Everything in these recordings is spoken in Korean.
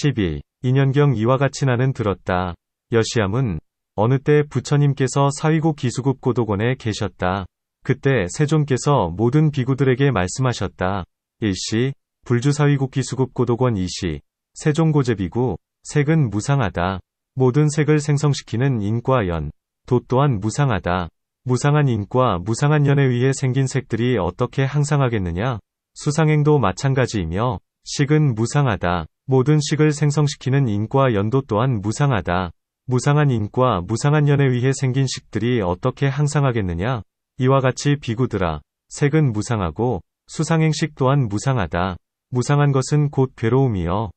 12. 인연경 이와 같이 나는 들었다. 여시함은 어느 때 부처님께서 사위국 기수급 고도곤에 계셨다. 그때 세존께서 모든 비구들에게 말씀하셨다. 일시 불주사위국 기수급 고도곤 이시 세종고제비구 색은 무상하다. 모든 색을 생성시키는 인과 연, 도 또한 무상하다. 무상한 인과 무상한 연에 의해 생긴 색들이 어떻게 항상하겠느냐? 수상행도 마찬가지이며 식은 무상하다. 모든 식을 생성시키는 인과 연도 또한 무상하다. 무상한 인과 무상한 연에 의해 생긴 식들이 어떻게 항상하겠느냐? 이와 같이 비구들아, 색은 무상하고 수상행식 또한 무상하다. 무상한 것은 곧 괴로움이여.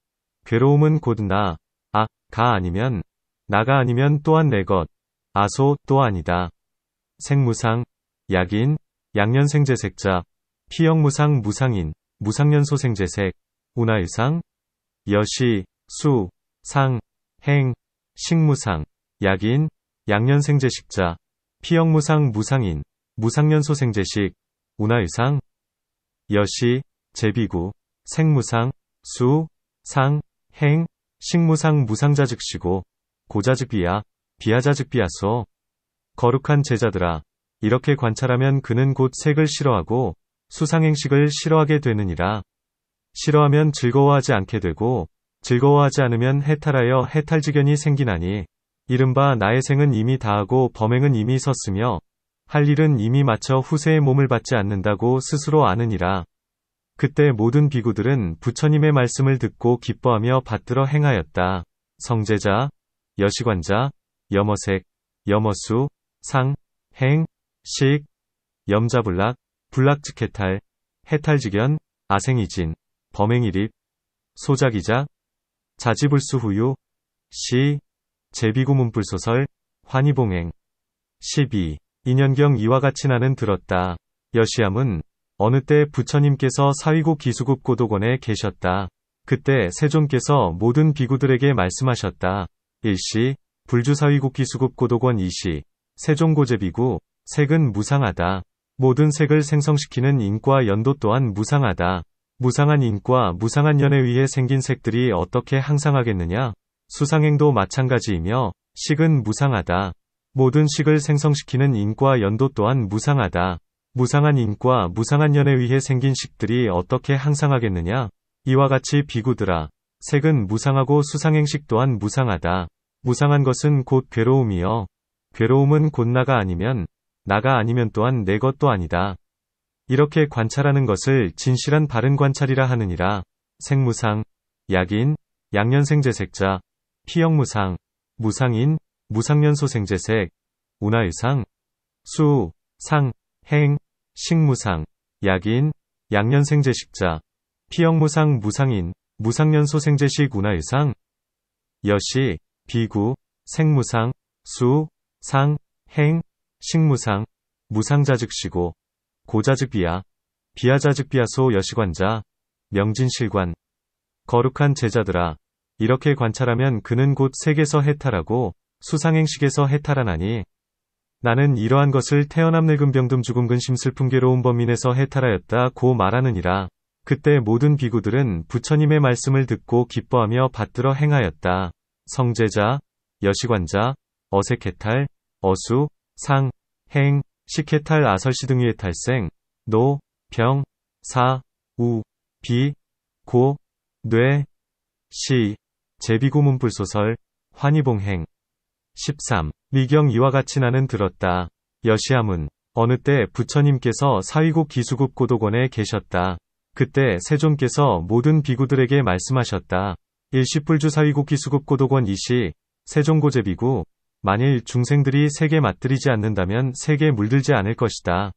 괴로움은 곧 나, 가 아니면 나가 아니면 또한 내 것, 아소 또 아니다. 생무상, 약인, 양년생제색자, 피영무상 무상인, 무상연소생제색, 운하유상, 여시, 수, 상, 행, 식무상, 약인, 양년생제식자, 피영무상 무상인, 무상연소생제식, 운하유상, 여시, 제비구, 생무상, 수, 상, 행, 식무상 무상자즉시고, 고자즉비야, 비하자즉비야소. 거룩한 제자들아, 이렇게 관찰하면 그는 곧 색을 싫어하고 수상행식을 싫어하게 되느니라. 싫어하면 즐거워하지 않게 되고 즐거워하지 않으면 해탈하여 해탈지견이 생기나니 이른바 나의 생은 이미 다하고 범행은 이미 섰으며 할 일은 이미 마쳐 후세의 몸을 받지 않는다고 스스로 아느니라. 그때 모든 비구들은 부처님의 말씀을 듣고 기뻐하며 받들어 행하였다. 성제자, 여시관자, 염어색, 염어수, 상, 행, 식, 염자불락, 불락즉해탈, 해탈지견, 아생이진, 범행일입, 소작이작, 자지불수후유, 시, 제비구문불소설, 환희봉행. 12. 인연경 이와 같이 나는 들었다. 여시함은 어느 때 부처님께서 사위국 기수급 고도곤에 계셨다. 그때 세존께서 모든 비구들에게 말씀하셨다. 일시 불주사위국 기수급 고도곤 이시 세종고제비구 색은 무상하다. 모든 색을 생성시키는 인과 연도 또한 무상하다. 무상한 인과 무상한 연에 의해 생긴 색들이 어떻게 항상하겠느냐? 수상행도 마찬가지이며 식은 무상하다. 모든 식을 생성시키는 인과 연도 또한 무상하다. 무상한 인과 무상한 연에 의해 생긴 식들이 어떻게 항상하겠느냐? 이와 같이 비구들아, 색은 무상하고 수상행식 또한 무상하다. 무상한 것은 곧 괴로움이여. 괴로움은 곧 나가 아니면 또한 내 것도 아니다. 이렇게 관찰하는 것을 진실한 바른 관찰이라 하느니라. 생무상, 약인, 양년생제색자, 피영무상, 무상인, 무상연소생제색, 운하유상, 수, 상, 행, 식무상, 약인, 양년생제식자, 피영무상 무상인, 무상연소생제식 운하유상, 여시, 비구, 생무상, 수, 상, 행, 식무상, 무상자즉시고, 고자즉비야, 비하자즉비야소 여시관자, 명진실관. 거룩한 제자들아, 이렇게 관찰하면 그는 곧 색에서 해탈하고 수상행식에서 해탈하나니 나는 이러한 것을 태어남 늙음 병듦 죽음 근심 슬픔 괴로움 범민에서 해탈하였다 고 말하느니라. 그때 모든 비구들은 부처님의 말씀을 듣고 기뻐하며 받들어 행하였다. 성제자, 여시관자, 어색해탈, 어수, 상, 행, 식해탈 아설시 등위의 탈생, 노, 병, 사, 우, 비, 고, 뇌, 시, 제비구문불소설, 환희봉행. 13. 미경 이와 같이 나는 들었다. 여시함은 어느 때 부처님께서 사위국 기수급 고도곤에 계셨다. 그때 세존께서 모든 비구들에게 말씀하셨다. 일시불주 사위국 기수급 고도곤 이시 세종고제비구 만일 중생들이 색에 맞들이지 않는다면 색에 물들지 않을 것이다.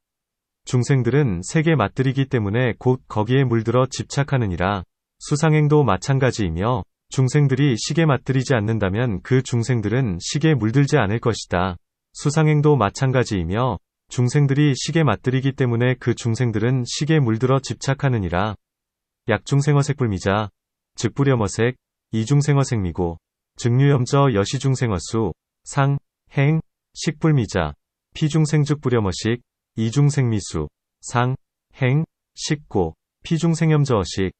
중생들은 색에 맞들이기 때문에 곧 거기에 물들어 집착하느니라. 수상행도 마찬가지이며 중생들이 식에 맞들이지 않는다면 그 중생들은 식에 물들지 않을 것이다. 수상행도 마찬가지이며 중생들이 식에 맞들이기 때문에 그 중생들은 식에 물들어 집착하느니라. 약중생어색불미자, 즉불염어색, 이중생어색미고, 즉류염저 여시중생어수, 상, 행, 식불미자, 피중생즉불염어식, 이중생미수, 상, 행, 식고, 피중생염저어식.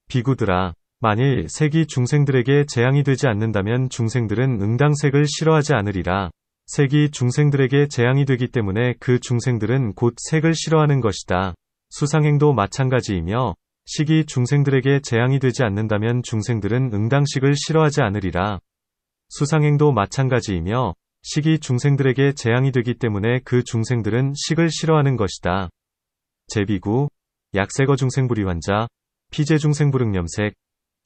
비구들아, 만일 색이 중생들에게 재앙이 되지 않는다면 중생들은 응당 색을 싫어하지 않으리라. 색이 중생들에게 재앙이 되기 때문에 그 중생들은 곧 색을 싫어하는 것이다. 수상행도 마찬가지이며 식이 중생들에게 재앙이 되지 않는다면 중생들은 응당식을 싫어하지 않으리라. 수상행도 마찬가지이며 식이 중생들에게 재앙이 되기 때문에 그 중생들은 식을 싫어하는 것이다. 제비구, 약세거 중생불이환자, 피제 중생불응염색,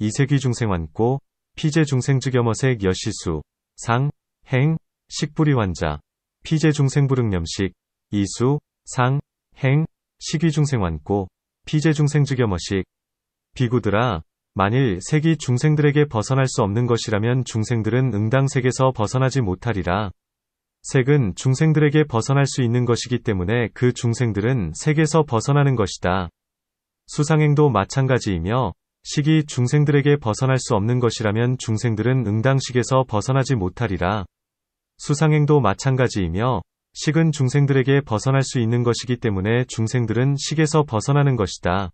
이세귀 중생환꼬, 피제 중생즉염어색 여시수, 상, 행, 식불이환자, 피제 중생불응염식, 이수, 상, 행, 식위 중생환꼬, 피제 중생즉염어식. 비구들아, 만일 색이 중생들에게 벗어날 수 없는 것이라면 중생들은 응당색에서 벗어나지 못하리라. 색은 중생들에게 벗어날 수 있는 것이기 때문에 그 중생들은 색에서 벗어나는 것이다. 수상행도 마찬가지이며 식이 중생들에게 벗어날 수 없는 것이라면 중생들은 응당식에서 벗어나지 못하리라. 수상행도 마찬가지이며 식은 중생들에게 벗어날 수 있는 것이기 때문에 중생들은 식에서 벗어나는 것이다.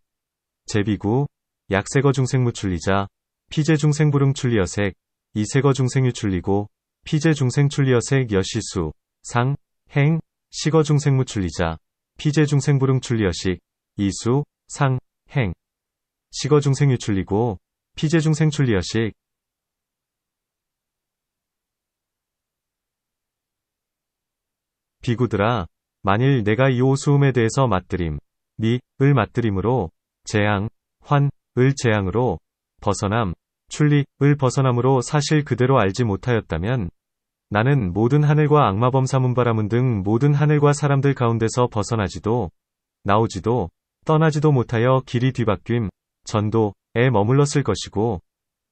제비구, 약세거 중생무출리자, 피제 중생불응출리여색, 이세거 중생유출리고, 피제 중생출리여색 여시수, 상, 행, 식어 중생무출리자, 피제 중생불응출리여식, 이수, 상, 행, 식어 중생유출리고, 피제 중생출리여식. 비구들아, 만일 내가 이 오수음에 대해서 맞들임, 을 맞들임으로, 재앙, 을 재앙으로, 벗어남, 을 벗어남으로 사실 그대로 알지 못하였다면, 나는 모든 하늘과 악마범사문바라문 등 모든 하늘과 사람들 가운데서 벗어나지도, 나오지도, 떠나지도 못하여 길이 뒤바뀜, 전도에 머물렀을 것이고,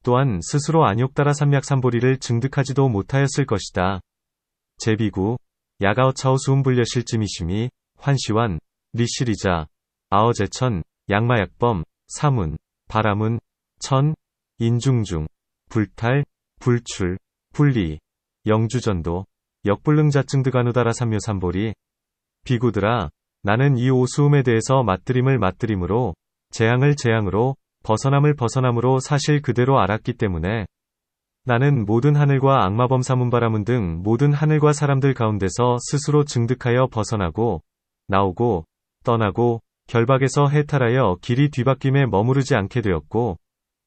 또한 스스로 안욕따라 삼약삼보리를 증득하지도 못하였을 것이다. 제비구, 야가어차오 수음불려실쯤이심이, 환시완, 리시리자, 아어제천, 양마약범, 사문, 바라문, 천, 인중중, 불탈, 불출, 불리, 영주전도, 역불능자증득아누다라 삼묘삼보리. 비구들아, 나는 이 오수음에 대해서 맞들임을 맞들임으로, 재앙을 재앙으로, 벗어남을 벗어남으로 사실 그대로 알았기 때문에 나는 모든 하늘과 악마범사문바라문 등 모든 하늘과 사람들 가운데서 스스로 증득하여 벗어나고, 나오고, 떠나고, 결박에서 해탈하여 길이 뒤바뀜에 머무르지 않게 되었고,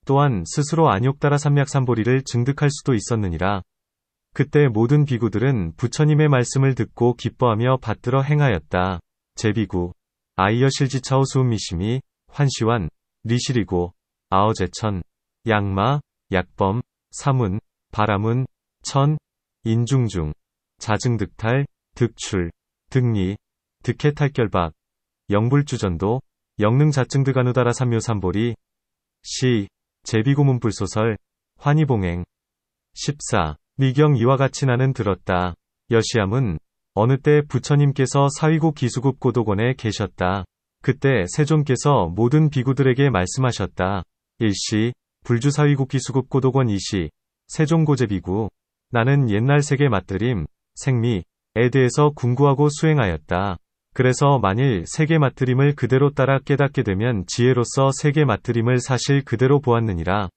또한 스스로 안욕따라 삼약삼보리를 증득할 수도 있었느니라. 그때 모든 비구들은 부처님의 말씀을 듣고 기뻐하며 받들어 행하였다. 제비구, 아이여실지차오 수음미심이, 환시완, 리시리고, 아어제천, 양마, 약범, 사문, 바라문, 천, 인중중, 자증득탈, 득출, 득리, 득해탈결박, 영불주전도, 영능자증득아누다라 삼묘삼보리. 시, 제비구 문불소설, 환희봉행. 14. 미경 이와 같이 나는 들었다. 여시함은 어느 때 부처님께서 사위고 기수급 고도곤에 계셨다. 그때 세존께서 모든 비구들에게 말씀하셨다. 일시, 불주사위국 기수급 고도권 이시, 세종고제비구. 나는 옛날 세계 맞들임, 생미에 대해서 궁구하고 수행하였다. 그래서 만일 세계 맞들임을 그대로 따라 깨닫게 되면 지혜로서 세계 맞들임을 사실 그대로 보았느니라.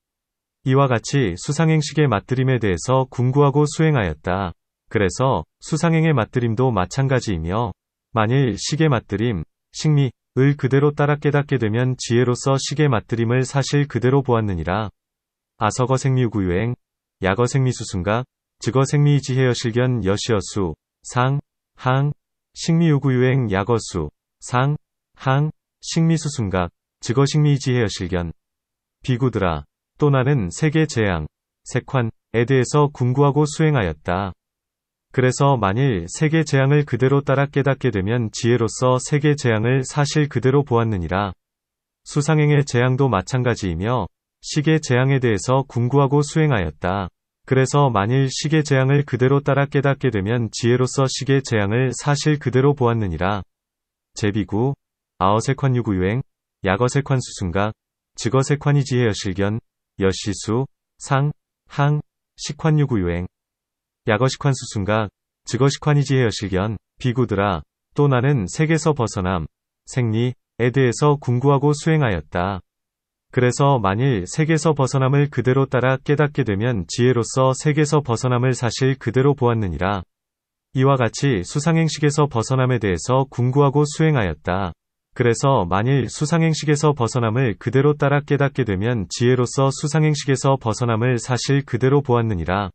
이와 같이 수상행식의 맞들임에 대해서 궁구하고 수행하였다. 그래서 수상행의 맞들임도 마찬가지이며 만일 식의 맞들임, 식미을 그대로 따라 깨닫게 되면 지혜로서 식의 맞들임을 사실 그대로 보았느니라. 아서거 생미우구유행, 야거 생미수순각, 즉어 생미이지혜여실견 여시여수, 상, 항, 식미우구유행 야거수, 상, 항, 식미수순각, 즉어 식미이지혜여실견. 비구들아, 또 나는 세계 재앙, 색환에 대해서 궁구하고 수행하였다. 그래서 만일 세계 재앙을 그대로 따라 깨닫게 되면 지혜로서 세계 재앙을 사실 그대로 보았느니라. 수상행의 재앙도 마찬가지이며 식의 재앙에 대해서 궁구하고 수행하였다. 그래서 만일 식의 재앙을 그대로 따라 깨닫게 되면 지혜로서 식의 재앙을 사실 그대로 보았느니라. 제비구, 아어색환유구유행, 야거색환수순각, 즉어색환이지혜여실견, 여시수, 상, 항, 식환유구유행, 야거식환수순각, 즉어식환이지혜여실견. 비구들아, 또 나는 색에서 벗어남, 생리에 대해서 궁구하고 수행하였다. 그래서 만일 색에서 벗어남을 그대로 따라 깨닫게 되면 지혜로서 색에서 벗어남을 사실 그대로 보았느니라. 이와 같이 수상행식에서 벗어남에 대해서 궁구하고 수행하였다. 그래서 만일 수상행식에서 벗어남을 그대로 따라 깨닫게 되면 지혜로서 수상행식에서 벗어남을 사실 그대로 보았느니라.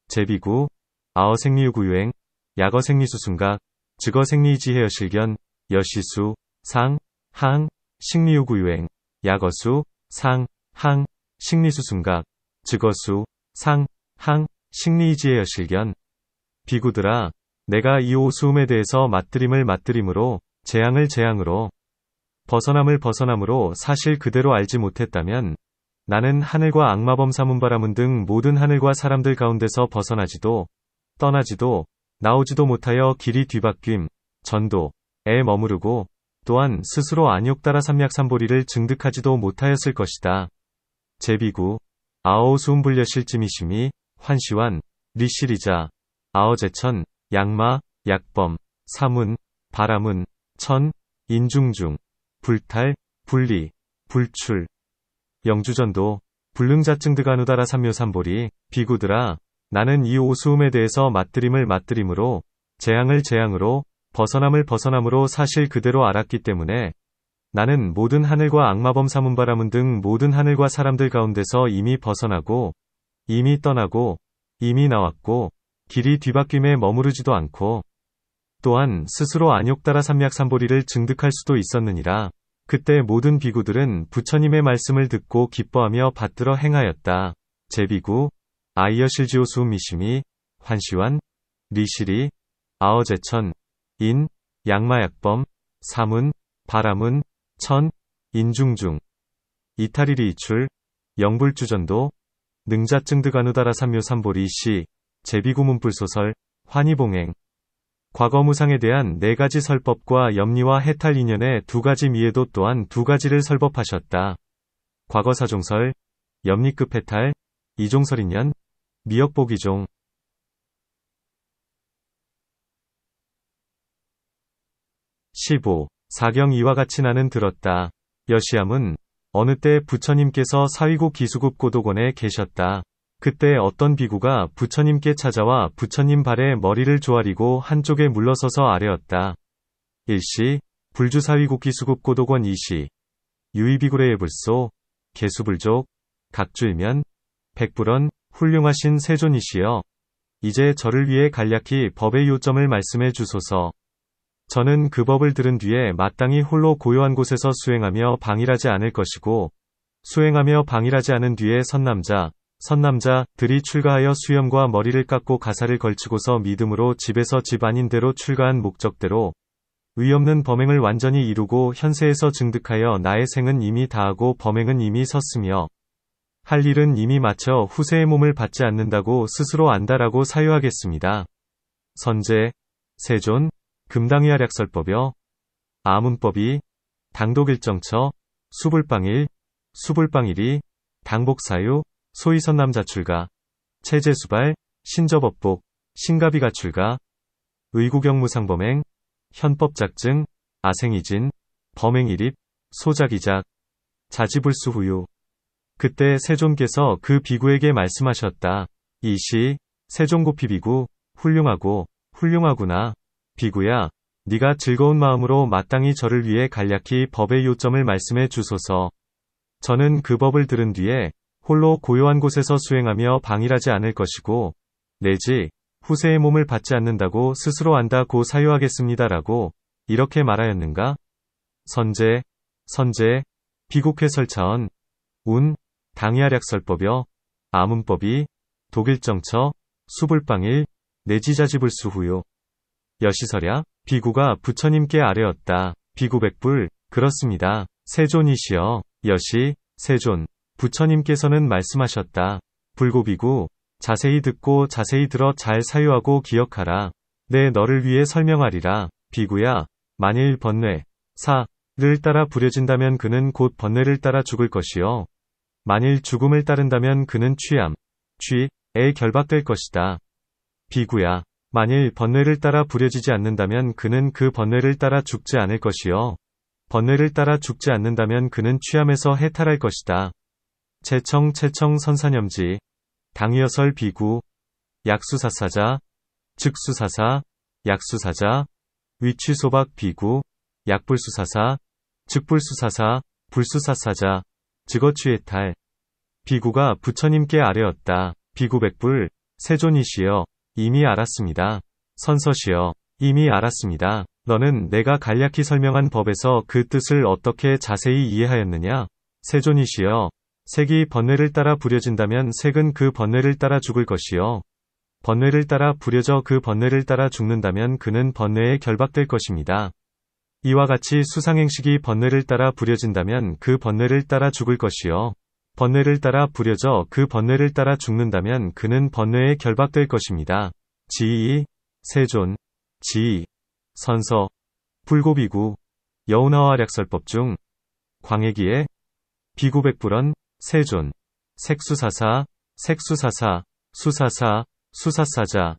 제비구, 아어생리유구유행, 약어생리수순각, 즉어생리지혜여실견, 여시수, 상, 항, 식리유구유행, 약어수, 상, 항, 식리수순각, 즉어수, 상, 항, 식리지혜여실견. 비구들아, 내가 이 오수음에 대해서 맞들임을 맞들임으로, 재앙을 재앙으로, 벗어남을 벗어남으로 사실 그대로 알지 못했다면, 나는 하늘과 악마범사문바라문 등 모든 하늘과 사람들 가운데서 벗어나지도, 떠나지도, 나오지도 못하여 길이 뒤바뀜, 전도에 머무르고, 또한 스스로 안욕따라 삼약삼보리를 증득하지도 못하였을 것이다. 제비구, 아오수음불려실찜이심이, 환시완, 리시리자, 아어제천, 약마, 약범, 사문, 바라문, 천, 인중중, 불탈, 분리, 불출, 영주전도, 불능자증드가누다라 삼묘삼보리. 비구들아, 나는 이 오수음에 대해서 맞들임을 맞들임으로, 재앙을 재앙으로, 벗어남을 벗어남으로 사실 그대로 알았기 때문에 나는 모든 하늘과 악마범사문바라문 등 모든 하늘과 사람들 가운데서 이미 벗어나고, 이미 떠나고, 이미 나왔고, 길이 뒤바뀜에 머무르지도 않고, 또한 스스로 안욕따라 삼약삼보리를 증득할 수도 있었느니라. 그때 모든 비구들은 부처님의 말씀을 듣고 기뻐하며 받들어 행하였다. 제비구, 아이여실지오수음미심이, 환시완, 리시리, 아어제천, 인, 약마약범, 사문, 바라문, 천, 인중중, 이타리리이출, 영불주전도, 능자증드가누다라 삼묘삼보리 시, 제비구 문불소설, 환희봉행. 과거무상에 대한 4가지 설법과 염리와 해탈 인연의 2가지 미에도 또한 2가지를 설법하셨다. 과거사종설, 염리급 해탈, 이종설인연, 미역보기종. 15. 사경 이와 같이 나는 들었다. 여시함은 어느 때 부처님께서 사위국 기수급 고도곤에 계셨다. 그때 어떤 비구가 부처님께 찾아와 부처님 발에 머리를 조아리고 한쪽에 물러서서 아뢰었다. 일시, 불주사위국 기수급 고도곤 이시, 유이비구레의 불소, 개수불족, 각주일면, 백불언, 훌륭하신 세존이시여. 이제 저를 위해 간략히 법의 요점을 말씀해 주소서. 저는 그 법을 들은 뒤에 마땅히 홀로 고요한 곳에서 수행하며 방일하지 않을 것이고, 수행하며 방일하지 않은 뒤에 선남자들이 출가하여 수염과 머리를 깎고 가사를 걸치고서 믿음으로 집에서 집 아닌 대로 출가한 목적대로 의없는 범행을 완전히 이루고 현세에서 증득하여 나의 생은 이미 다하고 범행은 이미 섰으며 할 일은 이미 마쳐 후세의 몸을 받지 않는다고 스스로 안다라고 사유하겠습니다. 선제, 세존, 금당위하략설법여, 아문법이, 당독일정처, 수불방일, 수불방일이, 당복사유, 소위선남자출가, 체제수발, 신저법복, 신가비가출가, 의구경무상범행, 현법작증, 아생이진, 범행일입, 소작이작, 자지불수후유. 그때 세존께서 그 비구에게 말씀하셨다. 이시, 세존고피비구, 훌륭하고, 훌륭하구나. 비구야, 네가 즐거운 마음으로 마땅히 저를 위해 간략히 법의 요점을 말씀해 주소서. 저는 그 법을 들은 뒤에 홀로 고요한 곳에서 수행하며 방일하지 않을 것이고, 내지 후세의 몸을 받지 않는다고 스스로 안다고 사유하겠습니다라고 이렇게 말하였는가? 선제, 비국회 설차언, 당이하략설법여, 아문법이, 독일정처, 수불방일, 내지자지불수후요. 여시설야, 비구가 부처님께 아뢰었다. 비구백불, 그렇습니다. 세존이시여. 여시, 세존. 부처님께서는 말씀하셨다. 불고비구, 자세히 듣고 자세히 들어 잘 사유하고 기억하라. 내 너를 위해 설명하리라. 비구야, 만일 번뇌, 사를 따라 부려진다면 그는 곧 번뇌를 따라 죽을 것이요. 만일 죽음을 따른다면 그는 취에 결박될 것이다. 비구야, 만일 번뇌를 따라 부려지지 않는다면 그는 그 번뇌를 따라 죽지 않을 것이요. 번뇌를 따라 죽지 않는다면 그는 취함에서 해탈할 것이다. 채청 선사념지, 당위어설 비구, 약수사사자, 즉수사사, 약수사자, 위취소박 비구, 약불수사사, 즉불수사사, 불수사사자, 즉어취해탈. 비구가 부처님께 아뢰었다. 비구백불, 세존이시여, 이미 알았습니다. 선서시여, 이미 알았습니다. 너는 내가 간략히 설명한 법에서 그 뜻을 어떻게 자세히 이해하였느냐? 세존이시여, 색이 번뇌를 따라 부려진다면 색은 그 번뇌를 따라 죽을 것이요. 번뇌를 따라 부려져 그 번뇌를 따라 죽는다면 그는 번뇌에 결박될 것입니다. 이와 같이 수상행식이 번뇌를 따라 부려진다면 그 번뇌를 따라 죽을 것이요. 번뇌를 따라 부려져 그 번뇌를 따라 죽는다면 그는 번뇌에 결박될 것입니다. 지이, 세존, 지이, 선서, 불고비구, 여운하와략설법 중, 광해기에, 비구백불언, 세존, 색수사사, 색수사사, 수사사, 수사사자,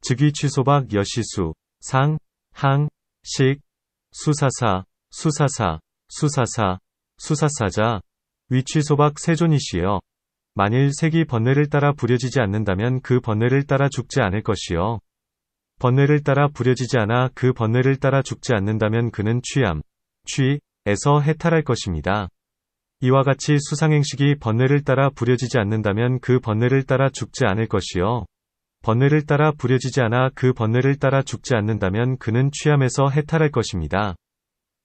즉위취소박 여시수, 상, 항, 식, 수사사, 수사사, 수사사, 수사사자, 위취소박 세존이시여. 만일 색이 번뇌를 따라 부려지지 않는다면 그 번뇌를 따라 죽지 않을 것이요. 번뇌를 따라 부려지지 않아 그 번뇌를 따라 죽지 않는다면 그는 취함, 취에서 해탈할 것입니다. 이와 같이 수상행식이 번뇌를 따라 부려지지 않는다면 그 번뇌를 따라 죽지 않을 것이요. 번뇌를 따라 부려지지 않아 그 번뇌를 따라 죽지 않는다면 그는 취함에서 해탈할 것입니다.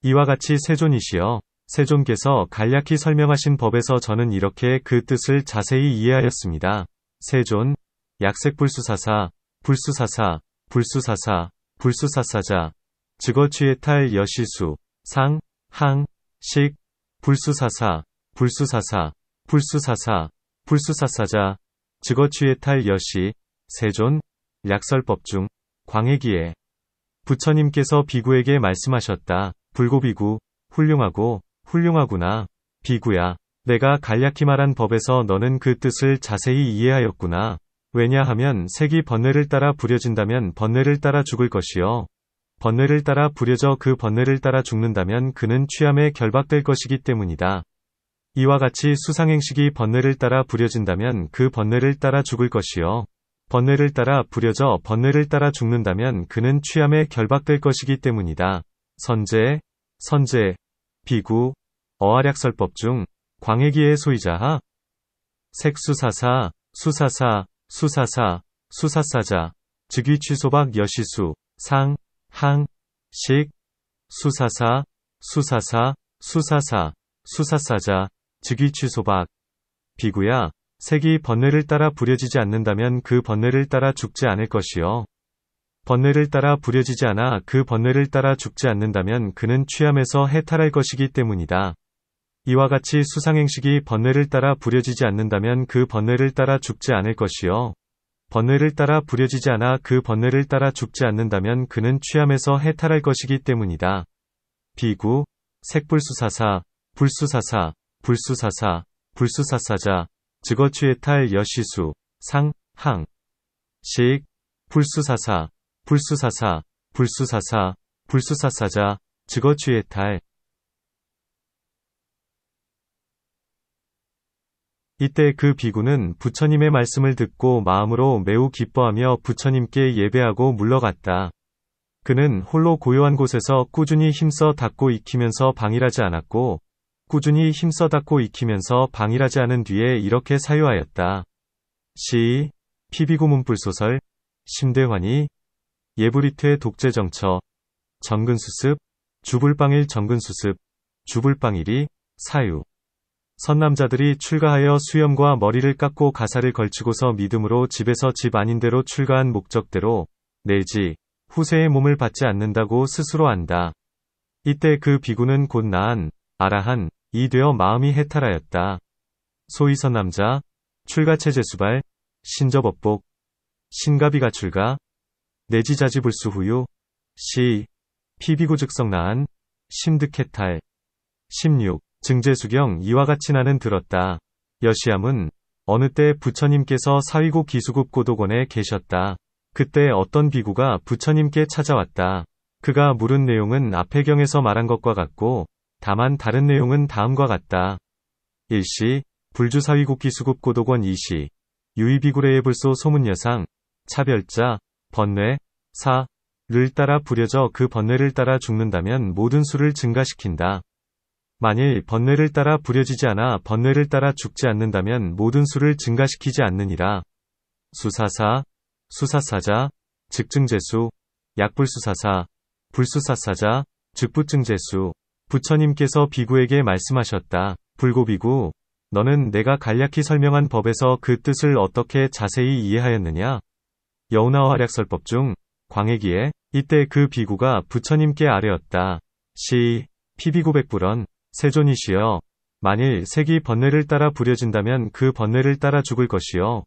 이와 같이 세존이시여, 세존께서 간략히 설명하신 법에서 저는 이렇게 그 뜻을 자세히 이해하였습니다. 세존, 약색불수사사, 불수사사, 불수사사, 불수사사자, 즉어취해탈 여시수, 상, 항, 식, 불수사사, 불수사사, 불수사사, 불수사사자, 즉어취해탈 여시, 세존, 약설법 중, 광해기에 부처님께서 비구에게 말씀하셨다. 불고비구, 훌륭하고, 훌륭하구나. 비구야, 내가 간략히 말한 법에서 너는 그 뜻을 자세히 이해하였구나. 왜냐하면 색이 번뇌를 따라 부려진다면 번뇌를 따라 죽을 것이요. 번뇌를 따라 부려져 그 번뇌를 따라 죽는다면 그는 취함에 결박될 것이기 때문이다. 이와 같이 수상행식이 번뇌를 따라 부려진다면 그 번뇌를 따라 죽을 것이요. 번뇌를 따라 부려져 번뇌를 따라 죽는다면 그는 취함에 결박될 것이기 때문이다. 선제, 비구, 어활약설법 중, 광해기의 소이자하, 색수사사, 수사사, 수사사, 수사사자, 즉위취소박 여시수, 상, 항, 식, 수사사, 수사사, 수사사, 수사사자, 즉위취소박. 비구야, 색이 번뇌를 따라 부려지지 않는다면 그 번뇌를 따라 죽지 않을 것이요. 번뇌를 따라 부려지지 않아 그 번뇌를 따라 죽지 않는다면 그는 취함에서 해탈할 것이기 때문이다. 이와 같이 수상행식이 번뇌를 따라 부려지지 않는다면 그 번뇌를 따라 죽지 않을 것이요. 번뇌를 따라 부려지지 않아 그 번뇌를 따라 죽지 않는다면 그는 취함에서 해탈할 것이기 때문이다. 비구, 색불수사사, 불수사사, 불수사사, 불수사사자, 즉어취해탈 여시수, 상, 항, 식, 불수사사, 불수사사, 불수사사, 불수사사자, 즉어취해탈. 이때 그 비구는 부처님의 말씀을 듣고 마음으로 매우 기뻐하며 부처님께 예배하고 물러갔다. 그는 홀로 고요한 곳에서 꾸준히 힘써 닦고 익히면서 방일하지 않았고, 꾸준히 힘써 닦고 익히면서 방일하지 않은 뒤에 이렇게 사유하였다. 시, 피비구 문불소설, 심대환이, 예불이퇴 독재정처, 정근수습, 주불방일 정근수습, 주불방일이, 사유. 선남자들이 출가하여 수염과 머리를 깎고 가사를 걸치고서 믿음으로 집에서 집 아닌 데로 출가한 목적대로, 내지, 후세의 몸을 받지 않는다고 스스로 안다. 이때 그 비구는 곧 나한, 아라한, 이 되어 마음이 해탈하였다. 소위 선남자, 출가체제수발, 신접업복, 신가비가 출가, 내지자지불수 후유, 시, 피비구 즉성 나한, 심득해탈. 16. 증제수경 이와 같이 나는 들었다. 여시함은 어느 때 부처님께서 사위국 기수국 고도곤에 계셨다. 그때 어떤 비구가 부처님께 찾아왔다. 그가 물은 내용은 앞의 경에서 말한 것과 같고 다만 다른 내용은 다음과 같다. 일시, 불주사위국기수급 고독원 이시, 유의비구레의 불소 소문여상, 차별자, 번뇌, 사, 를 따라 부려져 그 번뇌를 따라 죽는다면 모든 수를 증가시킨다. 만일 번뇌를 따라 부려지지 않아 번뇌를 따라 죽지 않는다면 모든 수를 증가시키지 않느니라. 수사사, 수사사자, 즉증제수, 약불수사사, 불수사사자, 즉부증제수. 부처님께서 비구에게 말씀하셨다. 불고비구, 너는 내가 간략히 설명한 법에서 그 뜻을 어떻게 자세히 이해하였느냐? 여우나와략설법 중 광해기에 이때 그 비구가 부처님께 아뢰었다. 시, 피비구백불언, 세존이시여, 만일 색이 번뇌를 따라 부려진다면 그 번뇌를 따라 죽을 것이요.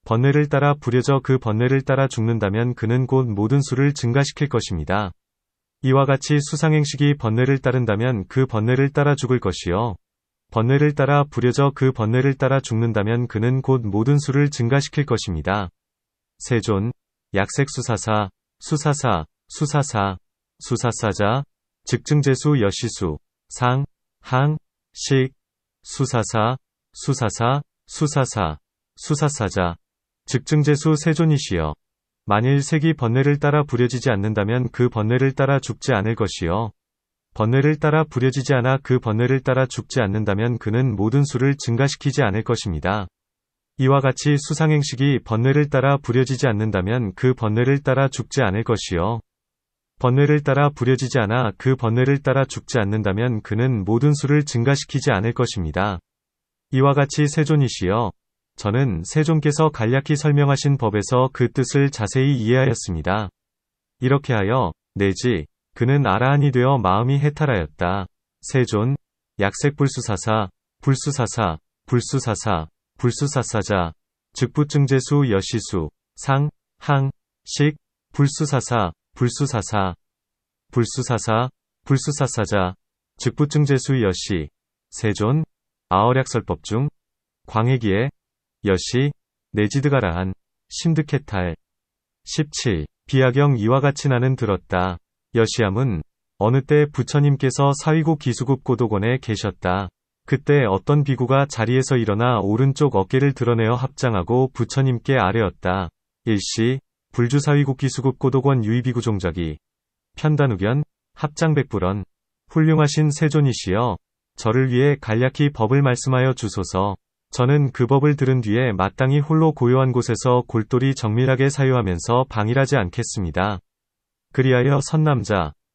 번뇌를 따라 부려져 그 번뇌를 따라 죽는다면 그는 곧 모든 수를 증가시킬 것입니다. 이와 같이 수상행식이 번뇌를 따른다면 그 번뇌를 따라 죽을 것이요. 번뇌를 따라 부려져 그 번뇌를 따라 죽는다면 그는 곧 모든 수를 증가시킬 것입니다. 세존, 약색수사사, 수사사, 수사사, 수사사자, 즉증제수 여시수, 상, 항, 식, 수사사, 수사사, 수사사, 수사사자, 즉증제수 세존이시여. 만일 색이 번뇌를 따라 부려지지 않는다면 그 번뇌를 따라 죽지 않을 것이요. 번뇌를 따라 부려지지 않아 그 번뇌를 따라 죽지 않는다면 그는 모든 수를 증가시키지 않을 것입니다. 이와 같이 수상행식이 번뇌를 따라 부려지지 않는다면 그 번뇌를 따라 죽지 않을 것이요. 번뇌를 따라 부려지지 않아 그 번뇌를 따라 죽지 않는다면 그는 모든 수를 증가시키지 않을 것입니다. 이와 같이 세존이시여, 저는 세존께서 간략히 설명하신 법에서 그 뜻을 자세히 이해하였습니다. 이렇게 하여 내지 그는 아라한이 되어 마음이 해탈하였다. 세존, 약색불수사사, 불수사사, 불수사사, 불수사사자, 즉부증제수 여시수, 상, 항, 식, 불수사사, 불수사사, 불수사사, 불수사사자, 즉부증제수 여시, 세존, 아어략설법 중 광해기에 여시, 내지드가라한, 심득해탈. 17. 비하경 이와 같이 나는 들었다. 여시함은 어느 때 부처님께서 사위국 기수급 고독원에 계셨다. 그때 어떤 비구가 자리에서 일어나 오른쪽 어깨를 드러내어 합장하고 부처님께 아뢰었다. 일시, 불주사위국 기수급 고독원 유의비구 종작이. 편단우견, 합장백불언. 훌륭하신 세존이시여, 저를 위해 간략히 법을 말씀하여 주소서. 저는 그 법을 들은 뒤에 마땅히 홀로 고요한 곳에서 골똘히 정밀하게 사유하면서 방일하지 않겠습니다. 그리하여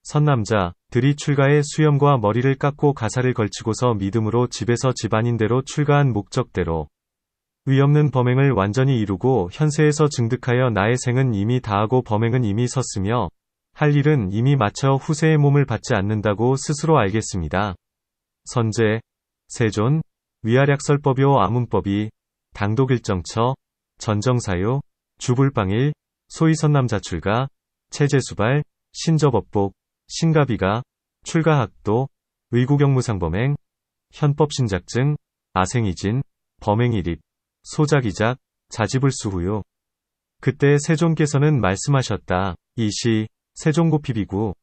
선남자들이 출가해 수염과 머리를 깎고 가사를 걸치고서 믿음으로 집에서 집안인대로 출가한 목적대로 위없는 범행을 완전히 이루고 현세에서 증득하여 나의 생은 이미 다하고 범행은 이미 섰으며 할 일은 이미 마쳐 후세의 몸을 받지 않는다고 스스로 알겠습니다. 선제, 세존, 위아략설법요 아문법이, 당독일정처, 전정사유, 주불방일, 소위선남자출가, 체제수발, 신저법복, 신가비가, 출가학도, 의구경무상범행, 현법신작증, 아생이진, 범행일입, 소작이작, 자지불수후유. 그때 세존께서는 말씀하셨다. 이시, 세존고피비구.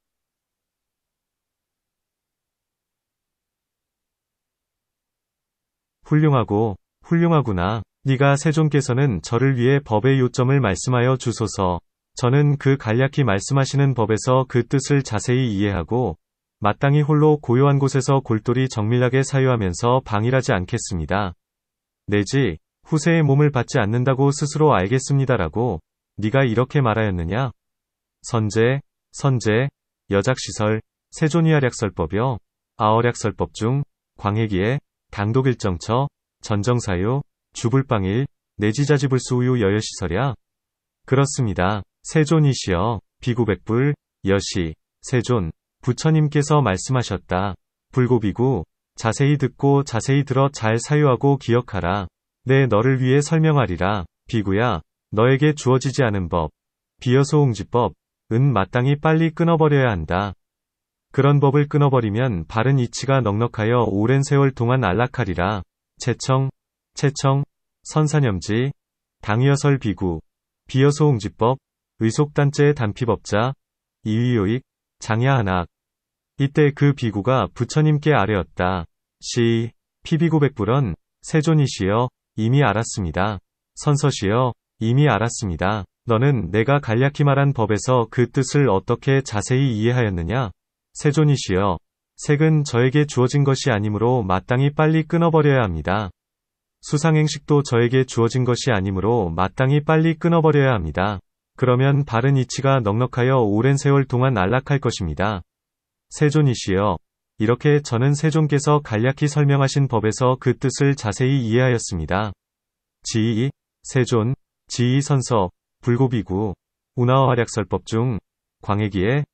훌륭하구나. 네가 세존께서는 저를 위해 법의 요점을 말씀하여 주소서. 저는 그 간략히 말씀하시는 법에서 그 뜻을 자세히 이해하고 마땅히 홀로 고요한 곳에서 골똘히 정밀하게 사유하면서 방일하지 않겠습니다. 내지 후세의 몸을 받지 않는다고 스스로 알겠습니다라고 네가 이렇게 말하였느냐? 선제, 여작시설, 세존위아략설법여, 아어략설법 중 광해기에 당독일정처, 전정사유, 주불방일, 내지자지불수우유 여여시설야. 그렇습니다. 세존이시여, 비구백불, 여시, 세존, 부처님께서 말씀하셨다. 불고비구, 자세히 듣고 자세히 들어 잘 사유하고 기억하라. 내 너를 위해 설명하리라. 비구야, 너에게 주어지지 않은 법, 비여소홍지법, 은 마땅히 빨리 끊어버려야 한다. 그런 법을 끊어버리면 바른 이치가 넉넉하여 오랜 세월 동안 안락하리라. 채청, 선사념지, 당위여설 비구, 비여소홍지법, 의속단죄의 단피법자, 이위요익, 장야한악. 이때 그 비구가 부처님께 아뢰었다. 시. 피비구 백불언, 세존이시여, 이미 알았습니다. 선서시여, 이미 알았습니다. 너는 내가 간략히 말한 법에서 그 뜻을 어떻게 자세히 이해하였느냐? 세존이시여, 색은 저에게 주어진 것이 아니므로 마땅히 빨리 끊어버려야 합니다. 수상행식도 저에게 주어진 것이 아니므로 마땅히 빨리 끊어버려야 합니다. 그러면 바른 이치가 넉넉하여 오랜 세월 동안 안락할 것입니다. 세존이시여, 이렇게 저는 세존께서 간략히 설명하신 법에서 그 뜻을 자세히 이해하였습니다. 지이, 세존, 지이 선서, 불고비구, 운하어 활약설법 중, 광해기에,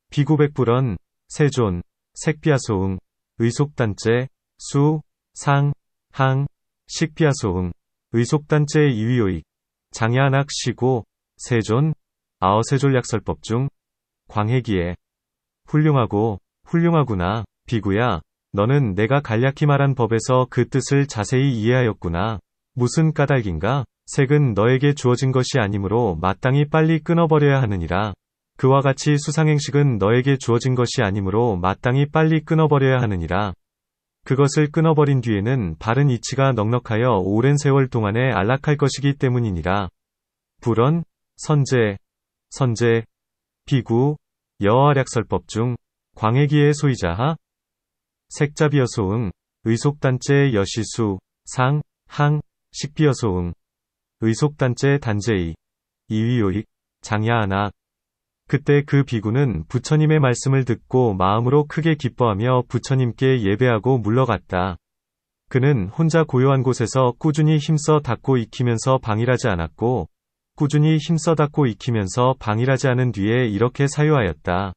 비구백불언, 세존, 색비하소응, 의속단체, 수, 상, 항, 식비하소응, 의속단체 이위요익, 장야낙 시고, 세존, 아어세졸약설법 중, 광해기에, 훌륭하고, 훌륭하구나, 비구야, 너는 내가 간략히 말한 법에서 그 뜻을 자세히 이해하였구나. 무슨 까닭인가? 색은 너에게 주어진 것이 아니므로 마땅히 빨리 끊어버려야 하느니라. 그와 같이 수상행식은 너에게 주어진 것이 아니므로 마땅히 빨리 끊어버려야 하느니라. 그것을 끊어버린 뒤에는 바른 이치가 넉넉하여 오랜 세월 동안에 안락할 것이기 때문이니라. 불언, 선제, 비구, 여어활약설법 중, 광해기의 소이자하, 색자비여소응, 의속단체 여시수, 상, 항, 식비여소응, 의속단체 단제이, 이위요익, 장야하낙. 그때 그 비구는 부처님의 말씀을 듣고 마음으로 크게 기뻐하며 부처님께 예배하고 물러갔다. 그는 혼자 고요한 곳에서 꾸준히 힘써 닦고 익히면서 방일하지 않았고, 꾸준히 힘써 닦고 익히면서 방일하지 않은 뒤에 이렇게 사유하였다.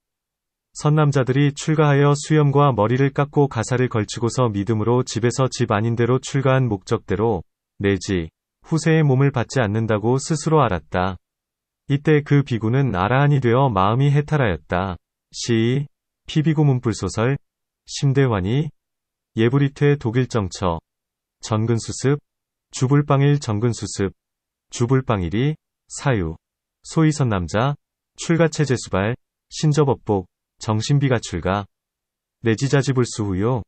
선남자들이 출가하여 수염과 머리를 깎고 가사를 걸치고서 믿음으로 집에서 집 아닌 데로 출가한 목적대로, 내지 후세의 몸을 받지 않는다고 스스로 알았다. 이때 그 비구는 아라한이 되어 마음이 해탈하였다. 시. 피비구 문불소설, 심대환이, 예불이퇴 독일정처, 전근수습, 주불빵일 전근수습, 주불빵일이, 사유, 소이선남자, 출가체제수발, 신접업복, 정신비가 출가, 내지자지불수후요.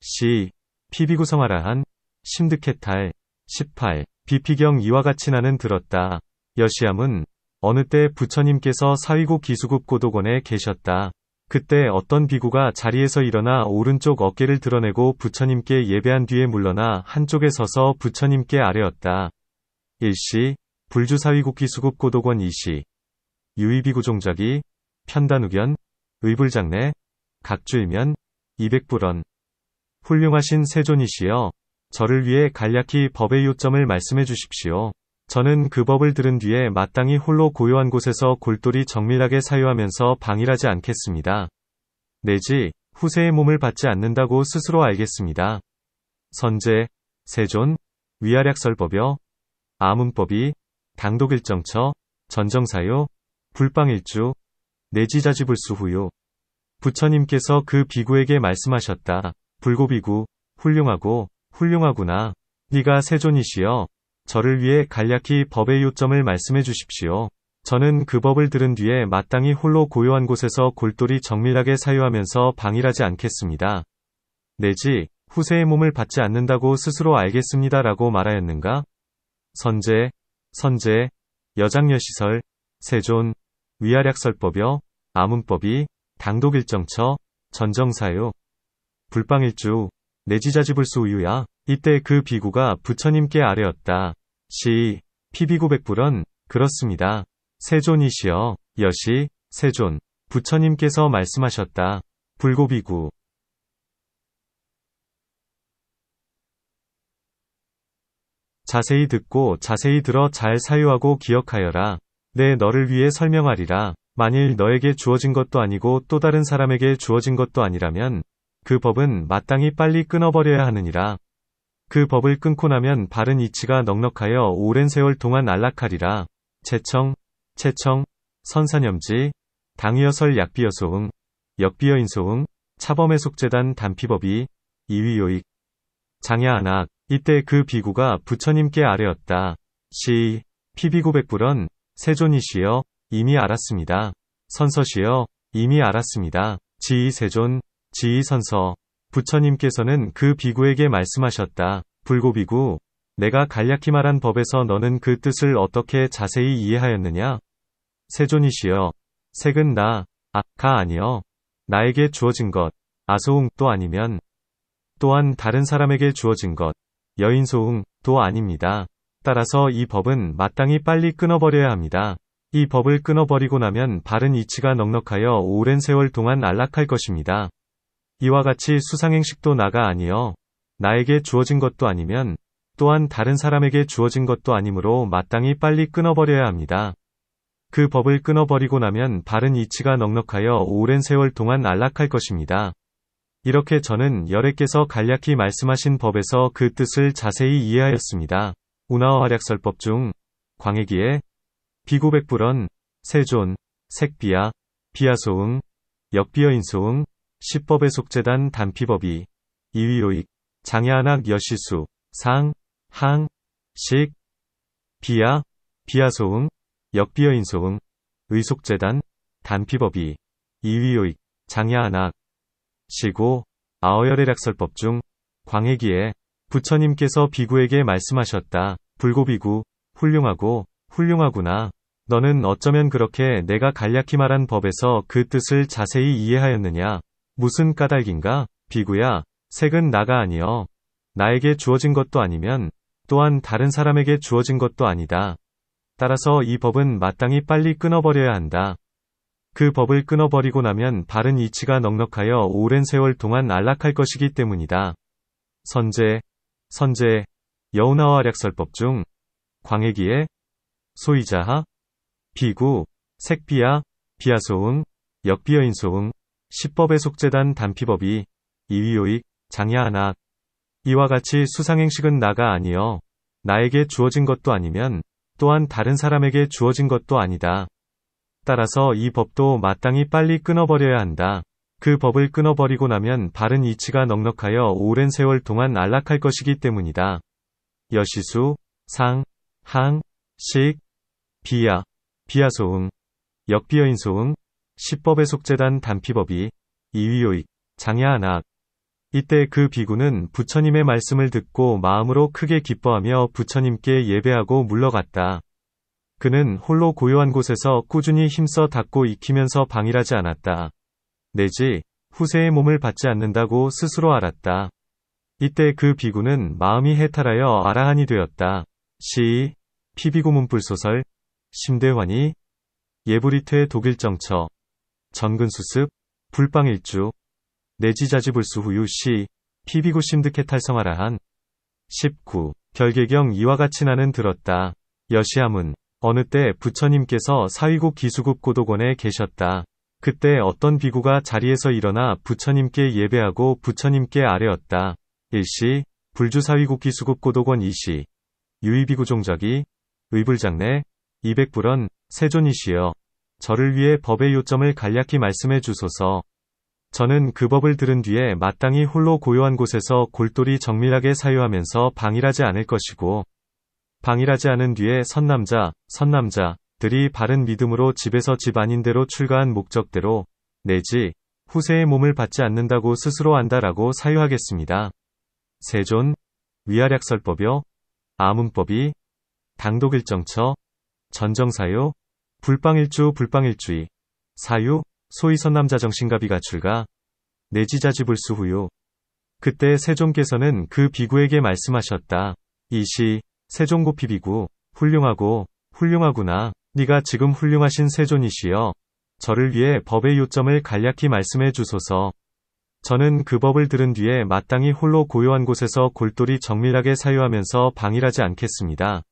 시. 피비구성아라한, 심득해탈, 18. 비피경 이와 같이 나는 들었다. 여시함은 어느 때 부처님께서 사위국 기수급 고도곤에 계셨다. 그때 어떤 비구가 자리에서 일어나 오른쪽 어깨를 드러내고 부처님께 예배한 뒤에 물러나 한쪽에 서서 부처님께 아뢰었다. 일시, 불주사위국 기수급 고도곤 이시, 유의비구 종작이, 편단우견, 의불장례, 각주일면, 200불언. 훌륭하신 세존이시여, 저를 위해 간략히 법의 요점을 말씀해 주십시오. 저는 그 법을 들은 뒤에 마땅히 홀로 고요한 곳에서 골똘히 정밀하게 사유하면서 방일하지 않겠습니다. 내지 후세의 몸을 받지 않는다고 스스로 알겠습니다. 선제, 세존, 위아략설법여, 아문법이, 당독일정처, 전정사요, 불빵일주, 내지자지불수후요. 부처님께서 그 비구에게 말씀하셨다. 불고비구, 훌륭하고, 훌륭하구나. 네가 세존이시여, 저를 위해 간략히 법의 요점을 말씀해 주십시오. 저는 그 법을 들은 뒤에 마땅히 홀로 고요한 곳에서 골똘히 정밀하게 사유하면서 방일하지 않겠습니다. 내지 후세의 몸을 받지 않는다고 스스로 알겠습니다라고 말하였는가? 선제, 여장여시설, 세존, 위아략설법여, 아문법이, 당독일정처, 전정사요, 불빵일주, 내지자지불수우유야. 이때 그 비구가 부처님께 아뢰었다. 시. 피비구백불언, 그렇습니다. 세존이시여, 여시, 세존, 부처님께서 말씀하셨다. 불고비구. 자세히 듣고 자세히 들어 잘 사유하고 기억하여라. 내 너를 위해 설명하리라. 만일 너에게 주어진 것도 아니고 또 다른 사람에게 주어진 것도 아니라면 그 법은 마땅히 빨리 끊어버려야 하느니라. 그 법을 끊고 나면 바른 이치가 넉넉하여 오랜 세월 동안 안락하리라. 채청, 선사념지, 당위여설 약비여소응, 역비여인소응, 차범해속재단 단피법이, 이위요익, 장야안악. 이때 그 비구가 부처님께 아뢰었다. 시. 피비구백불언, 세존이시여, 이미 알았습니다. 선서시여, 이미 알았습니다. 지이세존, 지이선서. 부처님께서는 그 비구에게 말씀하셨다. 불고비구, 내가 간략히 말한 법에서 너는 그 뜻을 어떻게 자세히 이해하였느냐? 세존이시여, 색은 나, 가 아니여. 나에게 주어진 것, 아소웅도 아니면 또한 다른 사람에게 주어진 것, 여인소웅도 아닙니다. 따라서 이 법은 마땅히 빨리 끊어버려야 합니다. 이 법을 끊어버리고 나면 바른 이치가 넉넉하여 오랜 세월 동안 안락할 것입니다. 이와 같이 수상행식도 나가 아니여 나에게 주어진 것도 아니면 또한 다른 사람에게 주어진 것도 아니므로 마땅히 빨리 끊어버려야 합니다. 그 법을 끊어버리고 나면 바른 이치가 넉넉하여 오랜 세월 동안 안락할 것입니다. 이렇게 저는 열애께서 간략히 말씀하신 법에서 그 뜻을 자세히 이해하였습니다. 운하어 활약설법 중 광해기에 비구백불언, 세존, 색비야, 비야소응, 역비여인소응, 십법의 속재단 단피법이, 이위요익, 장야한악 여시수, 상, 항, 식, 비야, 비야소응, 역비여인소응, 의속재단, 단피법이, 이위요익, 장야한악, 시고, 아어열애락설법 중 광해기에 부처님께서 비구에게 말씀하셨다. 불고비구, 훌륭하고, 훌륭하구나. 너는 어쩌면 그렇게 내가 간략히 말한 법에서 그 뜻을 자세히 이해하였느냐? 무슨 까닭인가? 비구야, 색은 나가 아니여. 나에게 주어진 것도 아니면 또한 다른 사람에게 주어진 것도 아니다. 따라서 이 법은 마땅히 빨리 끊어버려야 한다. 그 법을 끊어버리고 나면 바른 이치가 넉넉하여 오랜 세월 동안 안락할 것이기 때문이다. 선제, 여운하와략설법 중 광해기에 소이자하, 비구, 색비야, 비야소응, 역비여인소응, 십법의 속재단 단피법이, 이위요익, 장야한악. 이와 같이 수상행식은 나가 아니여 나에게 주어진 것도 아니면 또한 다른 사람에게 주어진 것도 아니다. 따라서 이 법도 마땅히 빨리 끊어버려야 한다. 그 법을 끊어버리고 나면 바른 이치가 넉넉하여 오랜 세월 동안 안락할 것이기 때문이다. 여시수, 상, 항, 식, 비야, 비야소응, 역비여인소응, 십법의 속재단 단피법이, 이위요익, 장야한악. 이때 그 비구는 부처님의 말씀을 듣고 마음으로 크게 기뻐하며 부처님께 예배하고 물러갔다. 그는 홀로 고요한 곳에서 꾸준히 힘써 닦고 익히면서 방일하지 않았다. 내지 후세의 몸을 받지 않는다고 스스로 알았다. 이때 그 비구는 마음이 해탈하여 아라한이 되었다. 시, 피비구 문불소설, 심대환이, 예불이퇴 독일정처, 전근수습, 불방일주, 내지자지불수 후유 시, 피비구 심득해탈성아라한. 19. 결계경 이와 같이 나는 들었다. 여시함은 어느 때 부처님께서 사위국 기수국 고도곤에 계셨다. 그때 어떤 비구가 자리에서 일어나 부처님께 예배하고 부처님께 아뢰었다. 1시, 불주사위국 기수국 고도곤 2시, 유의비구 종적이, 의불장내, 200불언, 세존이시여. 저를 위해 법의 요점을 간략히 말씀해 주소서. 저는 그 법을 들은 뒤에 마땅히 홀로 고요한 곳에서 골똘히 정밀하게 사유하면서 방일하지 않을 것이고, 방일하지 않은 뒤에 선남자들이 바른 믿음으로 집에서 집 아닌 대로 출가한 목적대로, 내지 후세의 몸을 받지 않는다고 스스로 안다라고 사유하겠습니다. 세존, 위아략설법요, 아문법이, 당독일정처, 전정사유, 불방일주의, 사유, 소위 선남자정신가비가 출가, 내지자지불수 후유. 그때 세존께서는 그 비구에게 말씀하셨다. 이시, 세존고피 비구, 훌륭하구나. 네가 지금 훌륭하신 세존이시여. 저를 위해 법의 요점을 간략히 말씀해 주소서. 저는 그 법을 들은 뒤에 마땅히 홀로 고요한 곳에서 골똘히 정밀하게 사유하면서 방일하지 않겠습니다.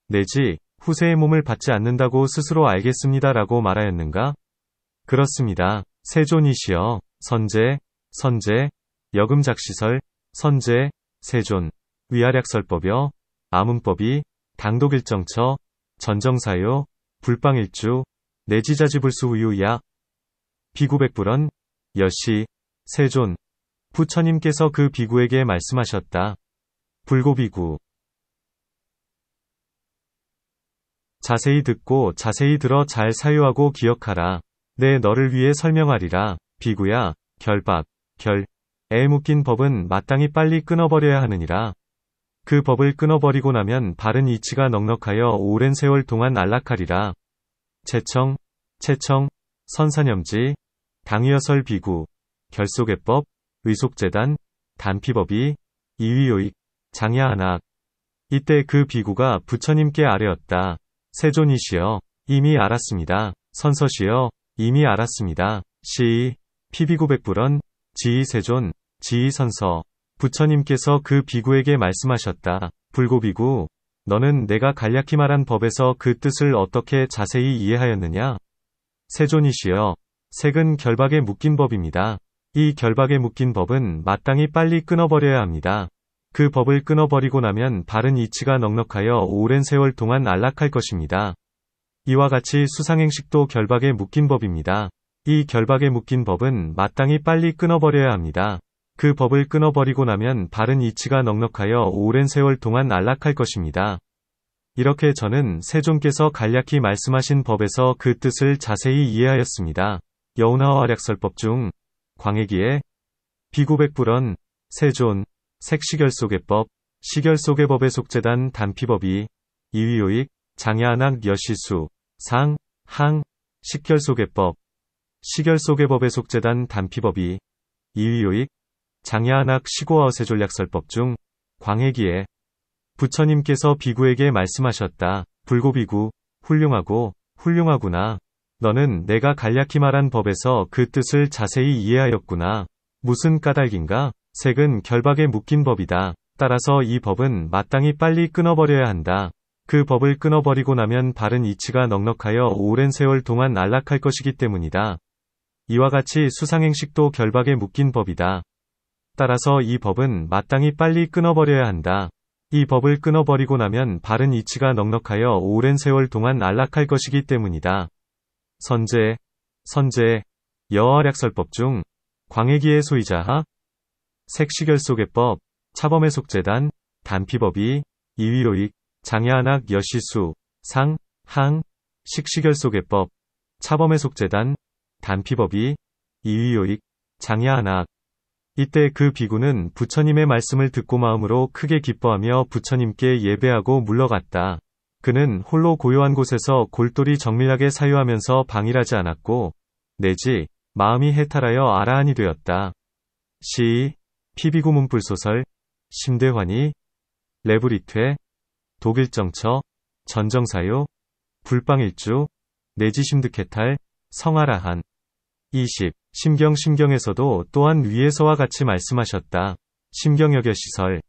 내지 후세의 몸을 받지 않는다고 스스로 알겠습니다라고 말하였는가? 그렇습니다. 세존이시여. 선제, 여금작시설, 선제, 세존, 위아략설법여, 아문법이, 당독일정처, 전정사요, 불방일주, 내지자지불수 후유야. 비구백불언, 여시, 세존. 부처님께서 그 비구에게 말씀하셨다. 불고비구. 자세히 듣고 자세히 들어 잘 사유하고 기억하라. 내 너를 위해 설명하리라. 비구야, 결박, 결에 묶인 법은 마땅히 빨리 끊어버려야 하느니라. 그 법을 끊어버리고 나면 바른 이치가 넉넉하여 오랜 세월 동안 안락하리라. 채청, 선사념지, 당위여설 비구, 결속애법, 의속재단, 단피법이, 이위요익, 장야한악. 이때 그 비구가 부처님께 아뢰었다. 세존이시여, 이미 알았습니다. 선서시여, 이미 알았습니다. 시이, 피비구백불언, 지이세존, 지이선서. 부처님께서 그 비구에게 말씀하셨다. 불고비구, 너는 내가 간략히 말한 법에서 그 뜻을 어떻게 자세히 이해하였느냐? 세존이시여, 색은 결박에 묶인 법입니다. 이 결박에 묶인 법은 마땅히 빨리 끊어버려야 합니다. 그 법을 끊어버리고 나면 바른 이치가 넉넉하여 오랜 세월 동안 안락할 것입니다. 이와 같이 수상행식도 결박에 묶인 법입니다. 이 결박에 묶인 법은 마땅히 빨리 끊어버려야 합니다. 그 법을 끊어버리고 나면 바른 이치가 넉넉하여 오랜 세월 동안 안락할 것입니다. 이렇게 저는 세존께서 간략히 말씀하신 법에서 그 뜻을 자세히 이해하였습니다. 여운하화략설법 중 광해기에 비구백불언, 세존, 색시결속애법, 시결속애법의 속재단 단피법이, 이위요익, 장야한악 여시수, 상, 항, 식결속애법, 시결속애법의 속재단 단피법이, 이위요익, 장야한악 시고아어세존략설법 중 광해기에 부처님께서 비구에게 말씀하셨다. 불고비구, 훌륭하고, 훌륭하구나. 너는 내가 간략히 말한 법에서 그 뜻을 자세히 이해하였구나. 무슨 까닭인가? 색은 결박에 묶인 법이다. 따라서 이 법은 마땅히 빨리 끊어버려야 한다. 그 법을 끊어버리고 나면 바른 이치가 넉넉하여 오랜 세월 동안 안락할 것이기 때문이다. 이와 같이 수상행식도 결박에 묶인 법이다. 따라서 이 법은 마땅히 빨리 끊어버려야 한다. 이 법을 끊어버리고 나면 바른 이치가 넉넉하여 오랜 세월 동안 안락할 것이기 때문이다. 선제, 여어략설법 중 광해기의 소이자하, 색시결속애법, 차범의 속재단, 단피법이, 이위요익, 장야한악 여시수, 상, 항, 식시결속애법, 차범의 속재단, 단피법이, 이위요익, 장야한악. 이때 그 비구는 부처님의 말씀을 듣고 마음으로 크게 기뻐하며 부처님께 예배하고 물러갔다. 그는 홀로 고요한 곳에서 골똘히 정밀하게 사유하면서 방일하지 않았고, 내지 마음이 해탈하여 아라한이 되었다. 시, 피비구 문불소설, 심대환이, 레브리퇴, 독일정처, 전정사유, 불방일주, 내지심득해탈, 성아라한. 20. 심경에서도 또한 위에서와 같이 말씀하셨다. 심경여겨시설,